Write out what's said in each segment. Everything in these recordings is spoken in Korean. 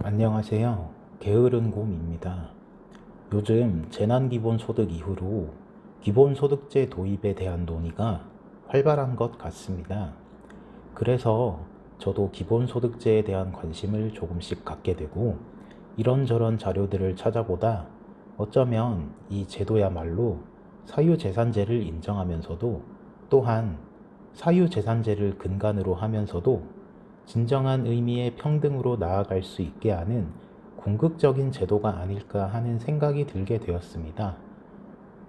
안녕하세요. 게으른 곰입니다. 요즘 재난기본소득 이후로 기본소득제 도입에 대한 논의가 활발한 것 같습니다. 그래서 저도 기본소득제에 대한 관심을 조금씩 갖게 되고 이런저런 자료들을 찾아보다 어쩌면 이 제도야말로 사유재산제를 인정하면서도 또한 사유재산제를 근간으로 하면서도 진정한 의미의 평등으로 나아갈 수 있게 하는 궁극적인 제도가 아닐까 하는 생각이 들게 되었습니다.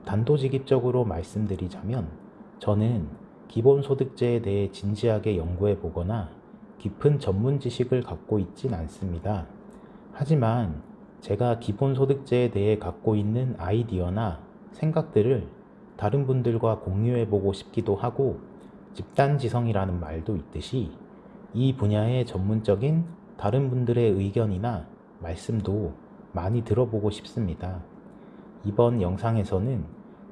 단도직입적으로 말씀드리자면 저는 기본소득제에 대해 진지하게 연구해 보거나 깊은 전문 지식을 갖고 있진 않습니다. 하지만 제가 기본소득제에 대해 갖고 있는 아이디어나 생각들을 다른 분들과 공유해 보고 싶기도 하고 집단지성이라는 말도 있듯이 이 분야의 전문적인 다른 분들의 의견이나 말씀도 많이 들어보고 싶습니다. 이번 영상에서는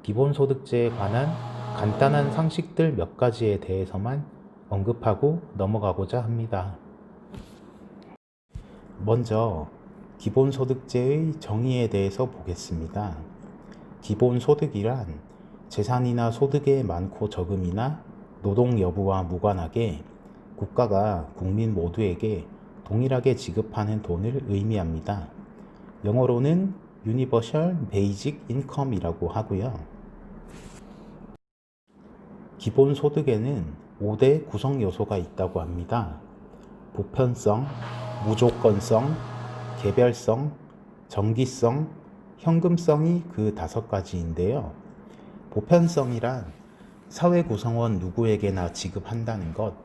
기본소득제에 관한 간단한 상식들 몇 가지에 대해서만 언급하고 넘어가고자 합니다. 먼저 기본소득제의 정의에 대해서 보겠습니다. 기본소득이란 재산이나 소득의 많고 적음이나 노동 여부와 무관하게 국가가 국민 모두에게 동일하게 지급하는 돈을 의미합니다. 영어로는 Universal Basic Income이라고 하고요. 기본소득에는 5대 구성 요소가 있다고 합니다. 보편성, 무조건성, 개별성, 정기성, 현금성이 그 5가지인데요. 보편성이란 사회 구성원 누구에게나 지급한다는 것,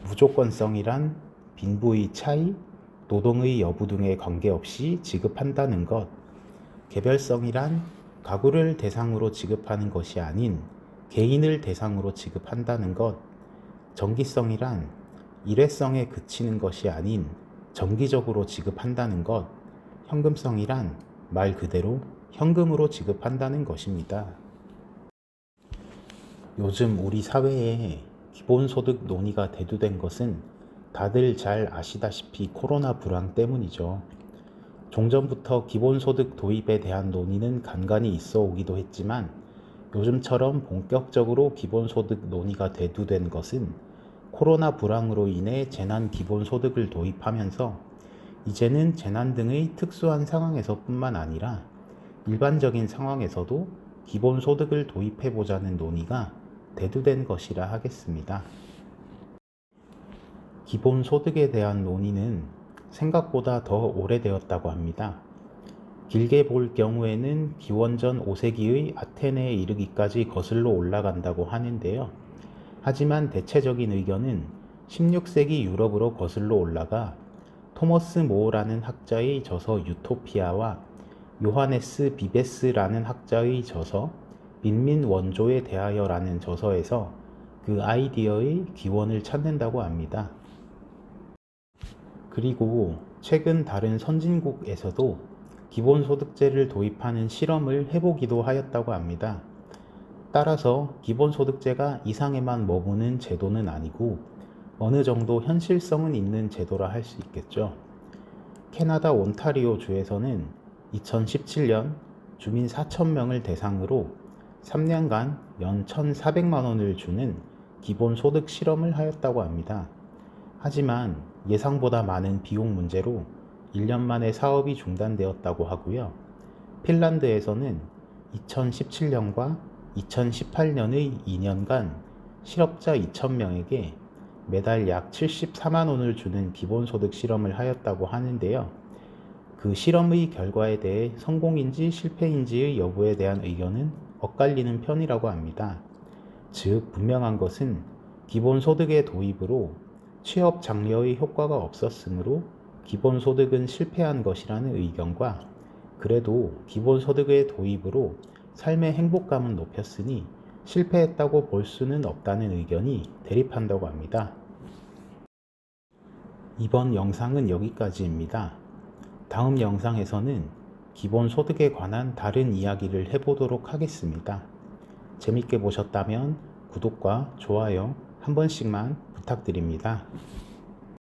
무조건성이란 빈부의 차이, 노동의 여부 등에 관계없이 지급한다는 것, 개별성이란 가구를 대상으로 지급하는 것이 아닌 개인을 대상으로 지급한다는 것, 정기성이란 일회성에 그치는 것이 아닌 정기적으로 지급한다는 것, 현금성이란 말 그대로 현금으로 지급한다는 것입니다. 요즘 우리 사회에 기본소득 논의가 대두된 것은 다들 잘 아시다시피 코로나 불황 때문이죠. 종전부터 기본소득 도입에 대한 논의는 간간히 있어 오기도 했지만 요즘처럼 본격적으로 기본소득 논의가 대두된 것은 코로나 불황으로 인해 재난 기본소득을 도입하면서 이제는 재난 등의 특수한 상황에서 뿐만 아니라 일반적인 상황에서도 기본소득을 도입해보자는 논의가 대두된 것이라 하겠습니다. 기본소득에 대한 논의는 생각보다 더 오래되었다고 합니다. 길게 볼 경우에는 기원전 5세기의 아테네에 이르기까지 거슬러 올라간다고 하는데요. 하지만 대체적인 의견은 16세기 유럽으로 거슬러 올라가 토머스 모어라는 학자의 저서 유토피아와 요하네스 비베스라는 학자의 저서 빈민 원조에 대하여라는 저서에서 그 아이디어의 기원을 찾는다고 합니다. 그리고 최근 다른 선진국에서도 기본소득제를 도입하는 실험을 해보기도 하였다고 합니다. 따라서 기본소득제가 이상에만 머무는 제도는 아니고 어느 정도 현실성은 있는 제도라 할 수 있겠죠. 캐나다 온타리오 주에서는 2017년 주민 4,000명을 대상으로 3년간 연 1,400만 원을 주는 기본소득 실험을 하였다고 합니다. 하지만 예상보다 많은 비용 문제로 1년 만에 사업이 중단되었다고 하고요. 핀란드에서는 2017년과 2018년의 2년간 실업자 2,000명에게 매달 약 74만 원을 주는 기본소득 실험을 하였다고 하는데요. 그 실험의 결과에 대해 성공인지 실패인지의 여부에 대한 의견은 엇갈리는 편이라고 합니다. 즉, 분명한 것은 기본소득의 도입으로 취업 장려의 효과가 없었으므로 기본소득은 실패한 것이라는 의견과 그래도 기본소득의 도입으로 삶의 행복감은 높였으니 실패했다고 볼 수는 없다는 의견이 대립한다고 합니다. 이번 영상은 여기까지입니다. 다음 영상에서는 기본소득에 관한 다른 이야기를 해보도록 하겠습니다. 재밌게 보셨다면 구독과 좋아요 한 번씩만 부탁드립니다.